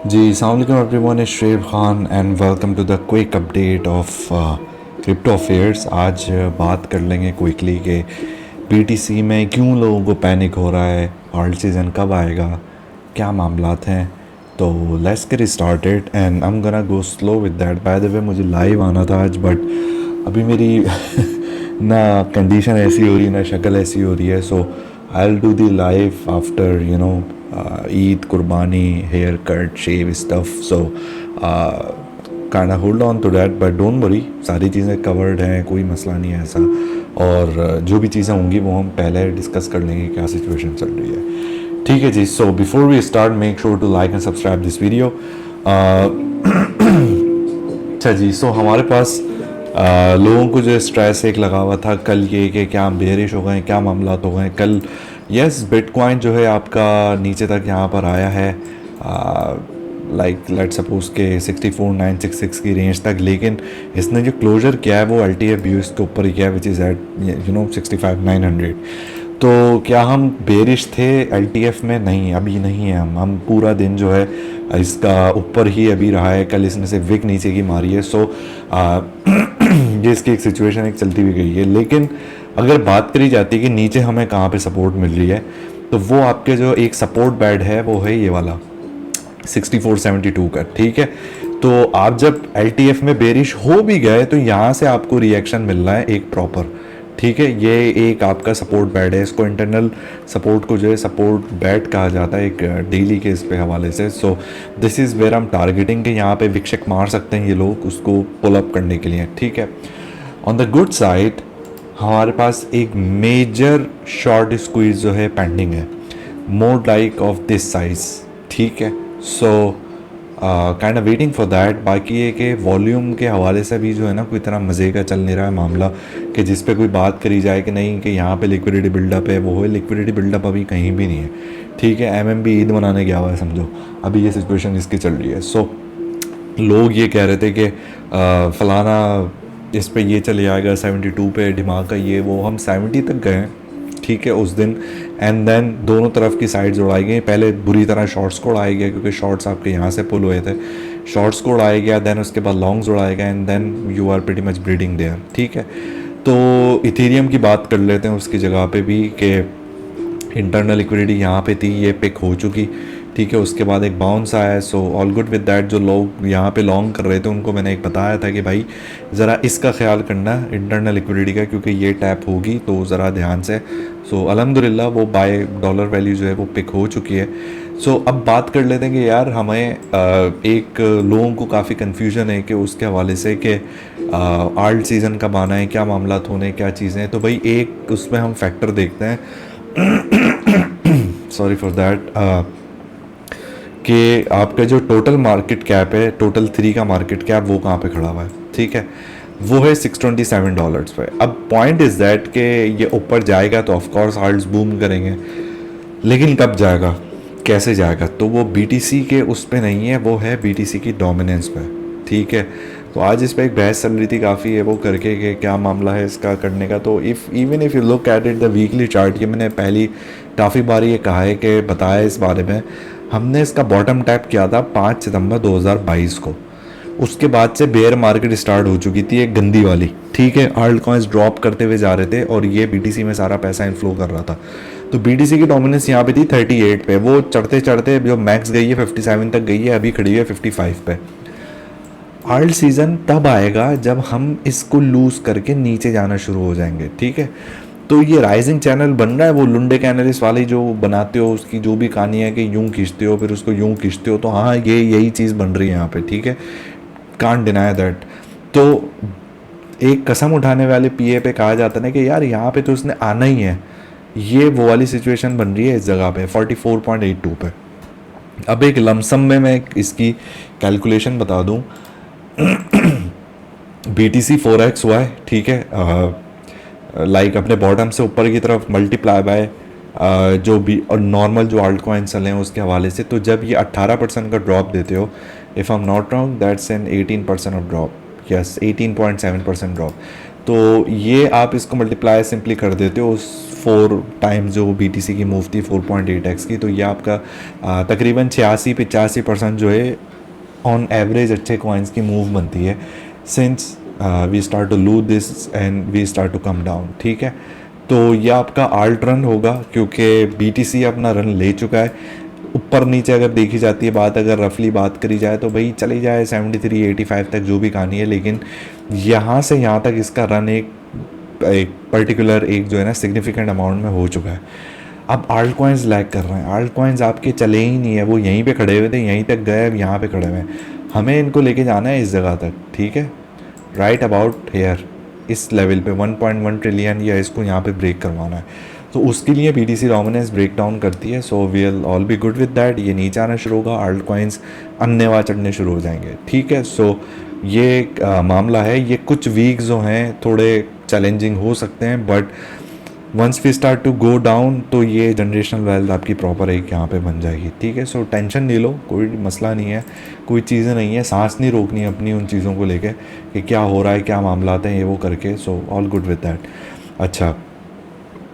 जी अस्सलाम वालेकुम everyone, is Shoaib Khan and welcome to the quick update of crypto affairs. आज बात कर लेंगे क्विकली कि बीटीसी में क्यों लोगों को पैनिक हो रहा है, ऑल्ट सीज़न कब आएगा, क्या मामलात हैं। तो let's get started and I am gonna go slow with that. By the way मुझे लाइव आना था आज, बट अभी मेरी ना कंडीशन ऐसी हो रही है ना शक्ल ऐसी हो रही है। So I will do the live after Eid, qurbani, hair cut, shave stuff. So kind hold on to that, but don't worry, सारी चीज़ें कवर्ड हैं, कोई मसला नहीं है ऐसा। और जो भी चीज़ें होंगी वो हम पहले डिस्कस कर लेंगे क्या सिचुएशन चल रही है। ठीक है जी। So before we start, make sure to like and subscribe this video. अच्छा जी। सो हमारे पास लोगों को जो स्ट्रेस एक लगा हुआ था कल, ये कि क्या हम बेरिश हो गए, क्या मामला हो गए कल। यस, बिटकॉइन जो है आपका नीचे तक यहाँ पर आया है, लाइक लेट सपोज के 64,966 की रेंज तक, लेकिन इसने जो क्लोजर किया है वो LTF व्यूज़ के ऊपर ही किया है, विच इज़ एट 65,900। तो क्या हम बेरिश थे LTF में? नहीं, अभी नहीं है। हम पूरा दिन जो है इसका ऊपर ही अभी रहा है। कल इसने से विक नीचे की मारी है। सो ये इसकी एक सिचुएशन एक चलती भी गई है। लेकिन अगर बात करी जाती है कि नीचे हमें कहाँ पे सपोर्ट मिल रही है, तो वो आपके जो एक सपोर्ट बैड है वो है ये वाला 6472 का। ठीक है, तो आप जब LTF में बेरिश हो भी गए तो यहाँ से आपको रिएक्शन मिल रहा है एक प्रॉपर। ठीक है, ये एक आपका सपोर्ट बैड है। इसको इंटरनल सपोर्ट को जो है सपोर्ट बैड कहा जाता है एक डेली के इस पे हवाले से। सो दिस इज़ वेयर हम टारगेटिंग के यहाँ पे विक्षक मार सकते हैं ये लोग उसको पुल अप करने के लिए। ठीक है, ऑन द गुड साइड हमारे पास एक मेजर शॉर्ट स्क्वीज जो है पेंडिंग है, more like of this size. ठीक है, so kind of waiting for that. बाकी ये कि वॉल्यूम के हवाले से भी जो है ना कोई तरह मज़े का चल नहीं रहा है मामला, कि जिस पे कोई बात करी जाए कि नहीं कि यहाँ पे लिक्विडिटी बिल्डअप है, वो है लिक्विडिटी बिल्डअप अभी कहीं भी नहीं है। ठीक है, MMB ईद मनाने गया हुआ है समझो, अभी ये सिचुएशन इसकी चल रही है। सो लोग ये कह रहे थे कि फलाना इस पे ये चले जाएगा 72 पे दिमाग का, ये वो। हम 70 तक गए, ठीक है, उस दिन। एंड देन दोनों तरफ की साइड्स उड़ाई गई। पहले बुरी तरह शॉर्ट्स को उड़ाया गया क्योंकि शॉर्ट्स आपके यहाँ से पुल हुए थे, शॉर्ट्स को उड़ाया गया। देन उसके बाद लॉन्ग्स उड़ाए गए and then you are pretty much breeding there. ठीक है, तो इथेरियम की बात कर लेते हैं उसकी जगह पे भी, कि इंटरनल लिक्विडिटी यहाँ पे थी, ये पिक हो चुकी। ठीक है, उसके बाद एक बाउंस आया है। So all good with that. जो लोग यहाँ पे लॉन्ग कर रहे थे उनको मैंने एक बताया था कि भाई ज़रा इसका ख्याल करना इंटरनल लिक्विडिटी का, क्योंकि ये टैप होगी तो ज़रा ध्यान से। सो अल्हम्दुलिल्लाह वो बाय डॉलर वैल्यू जो है वो पिक हो चुकी है। सो अब बात कर लेते हैं कि यार हमें एक लोगों को काफ़ी कन्फ्यूजन है कि उसके हवाले से कि आल्ट सीज़न कब आना है, क्या मामला होने, क्या चीज़ें हैं। तो भाई एक उसमें हम फैक्टर देखते हैं, सॉरी फॉर दैट, कि आपका जो टोटल मार्केट कैप है, टोटल 3 का मार्केट कैप, वो कहाँ पे खड़ा हुआ है। ठीक है, वो है $627 पे। अब पॉइंट इज़ दैट कि ये ऊपर जाएगा तो ऑफकोर्स आल्ट्स बूम करेंगे, लेकिन कब जाएगा, कैसे जाएगा, तो वो BTC के उस पे नहीं है, वो है BTC की डोमिनेंस पे। ठीक है, तो आज इस पर एक बहस चल रही थी काफ़ी है वो करके कि क्या मामला है इसका करने का। तो even if you look at it the weekly chart, ये मैंने पहली काफ़ी बार ये कहा है कि बताया इस बारे में, हमने इसका बॉटम टैप किया था 5 सितंबर 2022 को। उसके बाद से बेयर मार्केट स्टार्ट हो चुकी थी एक गंदी वाली। ठीक है, आल्ट कॉइन्स ड्रॉप करते हुए जा रहे थे और ये BTC में सारा पैसा इनफ्लो कर रहा था। तो BTC की डोमिनेंस यहाँ पे थी 38 पे, वो चढ़ते चढ़ते जो मैक्स गई है 57 तक गई है, अभी खड़ी है 55 पे। आल्ट सीज़न तब आएगा जब हम इसको लूज़ करके नीचे जाना शुरू हो जाएंगे। ठीक है, तो ये राइजिंग चैनल बन रहा है, वो लुंडे कैनलिस वाली जो बनाते हो उसकी जो भी कहानी है कि यूं खींचते हो फिर उसको यूं खींचते हो, तो हाँ ये यही चीज़ बन रही है यहाँ पे। ठीक है, कांट डिनाई दैट। तो एक कसम उठाने वाले PA पे कहा जाता है ना कि यार यहाँ पे तो उसने आना ही है, ये वो वाली सिचुएशन बन रही है इस जगह पे 44.82 पे। अब एक लमसम में मैं इसकी कैलकुलेशन बता दूँ। BTC 4x हुआ है। ठीक है, लाइक अपने बॉटम से ऊपर की तरफ मल्टीप्लाई बाय जो भी और नॉर्मल जो आल्ट कॉइन चले हैं उसके हवाले से, तो जब ये 18% का ड्रॉप देते हो, if I am not wrong that's an 18% of drop, yes 18.7% drop. तो ये आप इसको मल्टीप्लाई सिंपली कर देते हो उस 4 टाइम्स जो BTC की मूव थी 4.8x की, तो ये आपका तकरीबन 86-85% जो है ऑन एवरेज अच्छे कॉइन्स की मूव बनती है since we start to lose this and we start to come down. ठीक है, तो ये आपका आल्ट रन होगा क्योंकि BTC अपना रन ले चुका है। ऊपर नीचे अगर देखी जाती है बात, अगर रफली बात करी जाए तो भाई चली जाए 73-85 तक जो भी कहानी है, लेकिन यहाँ से यहाँ तक इसका रन एक पर्टिकुलर एक जो है ना सिग्निफिकेंट अमाउंट में हो चुका है। अब आल्ट कॉइन्स लैग कर रहे हैं, आल्ट कॉइन्स आपके चले ही नहीं है, वो यहीं पे खड़े हुए थे, यहीं तक गए, अब यहाँ पे खड़े हुए हैं। हमें इनको लेके जाना है इस जगह तक, ठीक है, राइट अबाउट हेयर, इस लेवल पे 1.1 ट्रिलियन या इसको यहाँ पे ब्रेक करवाना है। तो उसके लिए BTC डोमिनेंस ब्रेक डाउन करती है, so we will all be good with that. ये नीचे आना शुरू होगा, आल्ट कॉइन्स अन्यवा चढ़ने शुरू हो जाएंगे। ठीक है, सो ये मामला है। ये कुछ वीक जो हैं थोड़े चैलेंजिंग हो सकते हैं, but once we start to go down तो ये जनरेशनल वेल्थ आपकी प्रॉपर एक यहाँ पे बन जाएगी। ठीक है, सो टेंशन नहीं लो, कोई मसला नहीं है, कोई चीज़ें नहीं है, सांस नहीं रोकनी है अपनी उन चीज़ों को लेके कि क्या हो रहा है, क्या मामला हैं ये वो करके। So all good with that. अच्छा,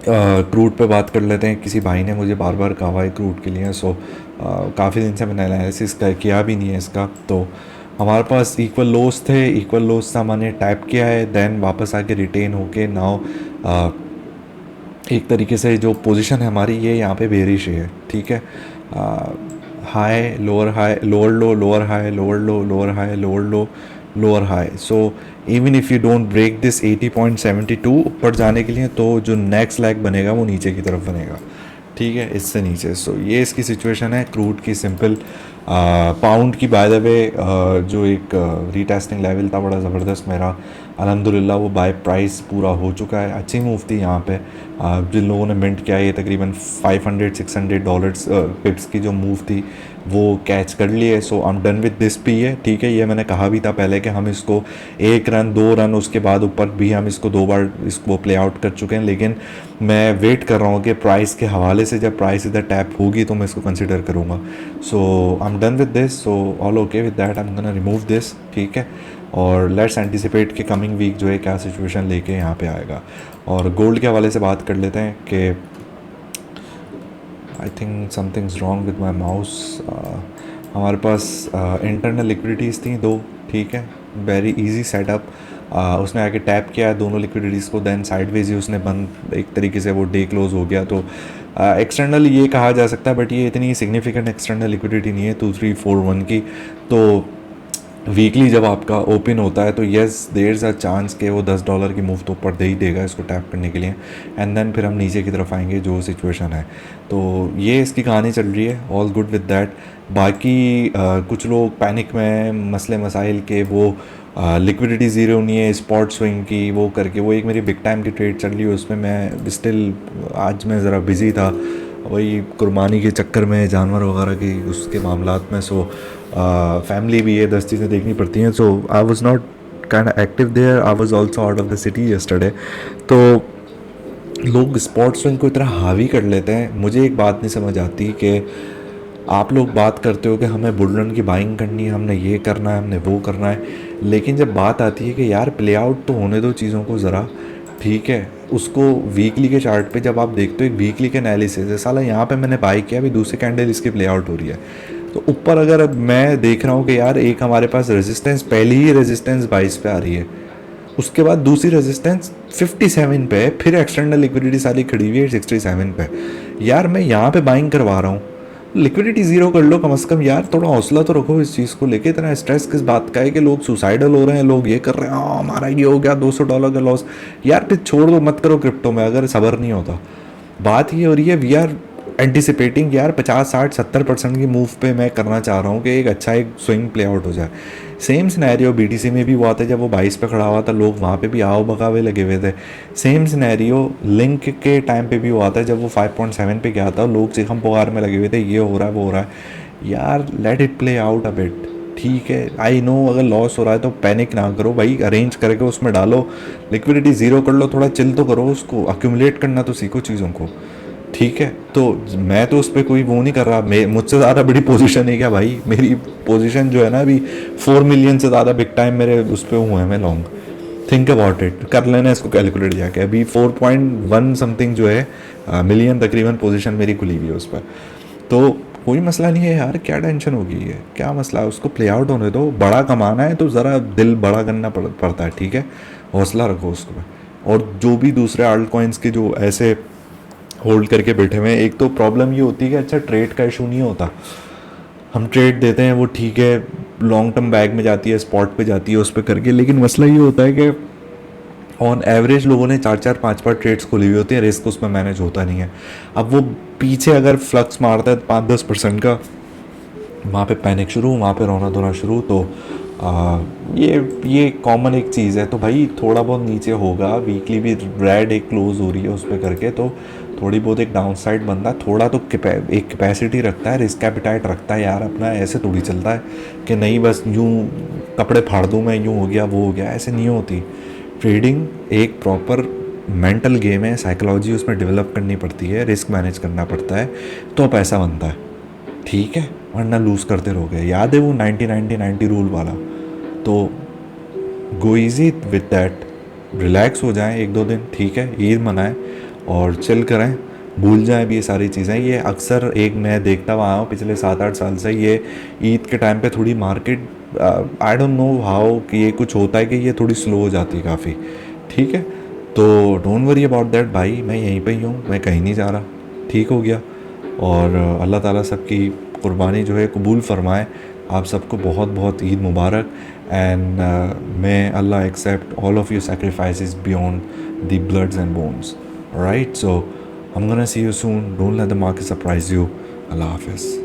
क्रूड पे बात कर लेते हैं। किसी भाई ने मुझे बार बार कहा है क्रूड के लिए, सो काफ़ी दिन से मैंने एनालिसिस किया भी नहीं है इसका। तो हमारे पास इक्वल लोस थे, इक्वल लोस था मैंने टैप किया है, देन वापस आके रिटेन होके नाउ एक तरीके से जो पोजीशन है हमारी ये यहाँ पे बेरिश है। ठीक है, high lower low, lower high, lower low, lower high, lower low, lower high. So even if you don't break this 80.72 ऊपर जाने के लिए, तो जो नेक्स्ट लैग बनेगा वो नीचे की तरफ बनेगा। ठीक है, इससे नीचे। सो ये इसकी सिचुएशन है क्रूड की सिंपल। पाउंड की बाय द वे जो एक रीटेस्टिंग लेवल था बड़ा ज़बरदस्त मेरा, अल्हम्दुलिल्लाह वो बाय प्राइस पूरा हो चुका है। अच्छी मूव थी यहाँ पे। जिन लोगों ने मिंट किया, ये तकरीबन $500-600 पिप्स की जो मूव थी वो कैच कर ली है। So I am done with this भी है। ठीक है, ये मैंने कहा भी था पहले कि हम इसको 1 रन 2 रन उसके बाद ऊपर भी हम इसको 2 बार इसको प्ले आउट कर चुके हैं, लेकिन मैं वेट कर रहा हूँ कि प्राइस के हवाले से जब प्राइस इधर टैप होगी तो मैं इसको कंसिडर करूँगा। So I am done with this, so all okay with that, I am gonna remove this. ठीक है, और लेट्स एंटिसिपेट कि कमिंग वीक जो है क्या सिचुएशन लेके यहाँ पे आएगा। और गोल्ड के हवाले से बात कर लेते हैं कि I think something's wrong with my mouse. हमारे पास इंटरनल लिक्विडिटीज़ थी 2। ठीक है, वेरी इजी सेटअप। उसने आके टैप किया है दोनों लिक्विडिटीज़ को, देन साइडवेज ही उसने बंद एक तरीके से वो डे क्लोज हो गया। तो एक्सटर्नल ये कहा जा सकता है, बट ये इतनी सिग्निफिकेंट एक्सटर्नल लिक्विडिटी नहीं है 2341 की। तो वीकली जब आपका ओपन होता है तो yes there is a chance कि वो $10 की मूव तो ऊपर दे ही देगा इसको टैप करने के लिए, एंड देन फिर हम नीचे की तरफ आएंगे जो सिचुएशन है। तो ये इसकी कहानी चल रही है, ऑल गुड विद दैट। बाकी कुछ लोग पैनिक में मसले मसाइल के वो लिक्विडिटी ज़ीरो नहीं है, स्पॉट स्विंग की वो करके, वो एक मेरी बिग टाइम की ट्रेड चल रही है, उसमें मैं स्टिल आज मैं ज़रा बिज़ी था वही कुर्बानी के चक्कर में, जानवर वगैरह की उसके मामलात में। सो फैमिली भी है, 10 चीज़ें देखनी पड़ती हैं। So I was not kind active there, I was also out of the city yesterday. तो लोग स्पॉट स्विंग को इतना हावी कर लेते हैं, मुझे एक बात नहीं समझ आती कि आप लोग बात करते हो कि हमें बुल रन की बाइंग करनी है, हमने ये करना है, हमने वो करना है, लेकिन जब बात आती है कि यार प्ले आउट तो होने दो चीज़ों को ज़रा। ठीक है, उसको वीकली के चार्ट पे जब आप देखते हो, एक वीकली के एनालिसिस है, साला यहाँ पे मैंने बाई किया, अभी दूसरी कैंडल इसकी प्ले आउट हो रही है। तो ऊपर अगर मैं देख रहा हूँ कि यार एक हमारे पास रेजिस्टेंस, पहली ही रेजिस्टेंस 22 पे आ रही है, उसके बाद दूसरी रेजिस्टेंस 57 पे है, फिर एक्सटर्नल लिक्विडिटी सारी खड़ी हुई है 67 पे। यार मैं यहाँ पे बाइंग करवा रहा हूँ, लिक्विडिटी ज़ीरो कर लो कम से कम यार, थोड़ा हौसला तो रखो इस चीज़ को लेके। इतना स्ट्रेस किस बात का है कि लोग सुसाइडल हो रहे हैं, लोग ये कर रहे हैं, हाँ हमारा ये हो गया $200 का लॉस। यार फिर छोड़ दो, मत करो क्रिप्टो में अगर सब्र नहीं होता। बात ये हो रही है वी आर एंटिसिपेटिंग यार 50-60-70% की मूव पे मैं करना चाह रहा हूँ कि एक अच्छा एक स्विंग प्ले आउट हो जाए। सेम सिनेरियो BTC में भी हुआ था, जब वो 22 पे खड़ा हुआ था लोग वहाँ पे भी आओ भगावे लगे हुए थे। सेम सिनेरियो लिंक के टाइम पे भी हुआ था, जब वो 5.7 पे गया था, लोग चिखम पुकार में लगे हुए थे, ये हो रहा है वो हो रहा है। यार let it play out a bit. ठीक है, आई नो अगर लॉस हो रहा है तो पैनिक ना करो भाई, अरेंज करके उसमें डालो, लिक्विडिटी ज़ीरो कर लो, थोड़ा चिल तो करो, उसको अक्यूमुलेट करना तो सीखो चीज़ों को। ठीक है, तो मैं तो उस पर कोई वो नहीं कर रहा, मुझसे ज़्यादा बड़ी पोजीशन है क्या भाई? मेरी पोजीशन जो है ना अभी 4 मिलियन से ज़्यादा बिग टाइम मेरे उस पर हुए हैं मैं लॉन्ग। थिंक अबाउट इट, कर लेना इसको कैलकुलेट जाके। अभी 4.1 समथिंग जो है मिलियन तकरीबन पोजीशन मेरी खुली हुई है उस पर। तो कोई मसला नहीं है यार, क्या टेंशन होगी, है क्या मसला है, उसको प्ले आउट होने दो। बड़ा कमाना है तो ज़रा दिल बड़ा करना पड़ता है, ठीक है, हौसला रखो उसको। और जो भी दूसरे आल्ट कॉइन्स के जो ऐसे होल्ड करके बैठे हुए हैं, एक तो प्रॉब्लम ये होती है कि अच्छा ट्रेड का इशू नहीं होता, हम ट्रेड देते हैं वो ठीक है, लॉन्ग टर्म बैग में जाती है, स्पॉट पे जाती है उस पर करके, लेकिन मसला ये होता है कि ऑन एवरेज लोगों ने 4-4 5-5 ट्रेड्स खोली हुई होती है, रिस्क उसमें मैनेज होता नहीं है। अब वो पीछे अगर फ्लक्स मारता है 5-10% का, वहाँ पे पैनिक शुरू, वहाँ पे रोना धोना शुरू। तो ये कॉमन एक चीज़ है। तो भाई थोड़ा बहुत नीचे होगा, वीकली भी रेड एक क्लोज हो रही है उस पर करके, तो थोड़ी बहुत एक डाउन साइड बंदा थोड़ा तो एक कैपेसिटी रखता है, रिस्क कैपिटाइट रखता है यार अपना। ऐसे थोड़ी चलता है कि नहीं बस यूँ कपड़े फाड़ दूँ मैं, यूँ हो गया वो हो गया, ऐसे नहीं होती। ट्रेडिंग एक प्रॉपर मेंटल गेम है, साइकोलॉजी उसमें डेवलप करनी पड़ती है, रिस्क मैनेज करना पड़ता है, तो पैसा बनता है, ठीक है, वरना लूज़ करते रहोगे। याद है वो 90-90-90 रूल वाला? तो गो इजी विद दैट, रिलैक्स हो जाएं 1-2 दिन, ठीक है, ईद मनाएं और चिल करें, भूल जाएं भी ये सारी चीज़ें। ये अक्सर एक मैं देखता हुआ आया हूँ पिछले 7-8 साल से, ये ईद के टाइम पे थोड़ी market, I don't know how, कि ये कुछ होता है कि ये थोड़ी स्लो हो जाती है काफ़ी, ठीक है। तो डोंट वरी अबाउट दैट भाई, मैं यहीं पे ही हूँ, मैं कहीं नहीं जा रहा, ठीक हो गया। और अल्लाह ताला सबकी कुर्बानी जो है कबूल फ़रमाए। आप सबको बहुत बहुत ईद मुबारक। And may Allah accept all of your sacrifices beyond the bloods and bones. Alright, so I'm gonna see you soon. Don't let the market surprise you. Allah Hafiz.